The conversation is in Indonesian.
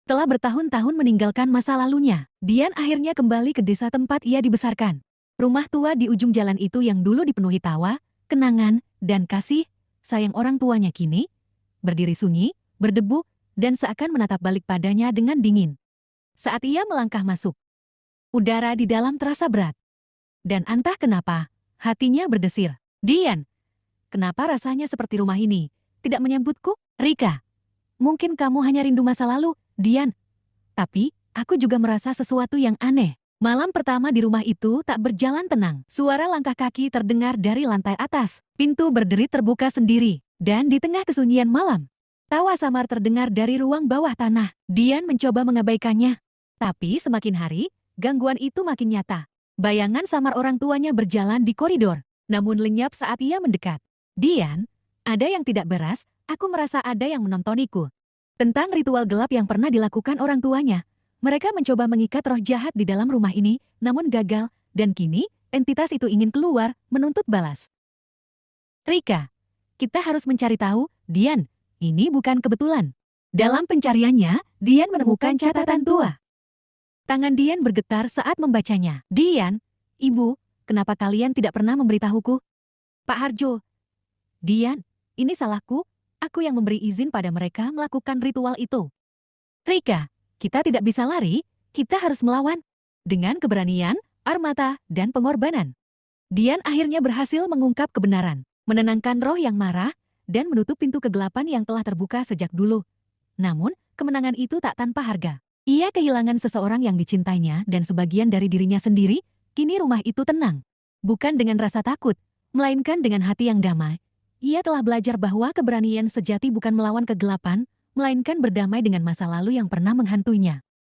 Setelah bertahun-tahun meninggalkan masa lalunya, Dian akhirnya kembali ke desa tempat ia dibesarkan. Rumah tua di ujung jalan itu yang dulu dipenuhi tawa, kenangan, dan kasih sayang orang tuanya kini berdiri sunyi, berdebu, dan seakan menatap balik padanya dengan dingin. Saat ia melangkah masuk, udara di dalam terasa berat. Dan entah kenapa, hatinya berdesir. Dian, kenapa rasanya seperti rumah ini tidak menyambutku? Rika, mungkin kamu hanya rindu masa lalu, Dian. Tapi, aku juga merasa sesuatu yang aneh. Malam pertama di rumah itu tak berjalan tenang. Suara langkah kaki terdengar dari lantai atas. Pintu berderi terbuka sendiri. Dan di tengah kesunyian malam, tawa samar terdengar dari ruang bawah tanah. Dian mencoba mengabaikannya. Tapi semakin hari, gangguan itu makin nyata. Bayangan samar orang tuanya berjalan di koridor, namun lenyap saat ia mendekat. Dian, ada yang tidak beres, aku merasa ada yang menontoniku. Tentang ritual gelap yang pernah dilakukan orang tuanya. Mereka mencoba mengikat roh jahat di dalam rumah ini, namun gagal, dan kini, entitas itu ingin keluar, menuntut balas. Rika, kita harus mencari tahu, Dian, ini bukan kebetulan. Dalam pencariannya, Dian menemukan catatan tua. Tangan Dian bergetar saat membacanya. Dian, Ibu, kenapa kalian tidak pernah memberitahuku? Pak Harjo, Dian, ini salahku, aku yang memberi izin pada mereka melakukan ritual itu. Rika, kita tidak bisa lari, kita harus melawan. Dengan keberanian, armata, dan pengorbanan. Dian akhirnya berhasil mengungkap kebenaran, menenangkan roh yang marah, dan menutup pintu kegelapan yang telah terbuka sejak dulu. Namun, kemenangan itu tak tanpa harga. Ia kehilangan seseorang yang dicintainya dan sebagian dari dirinya sendiri, kini rumah itu tenang. Bukan dengan rasa takut, melainkan dengan hati yang damai. Ia telah belajar bahwa keberanian sejati bukan melawan kegelapan, melainkan berdamai dengan masa lalu yang pernah menghantuinya.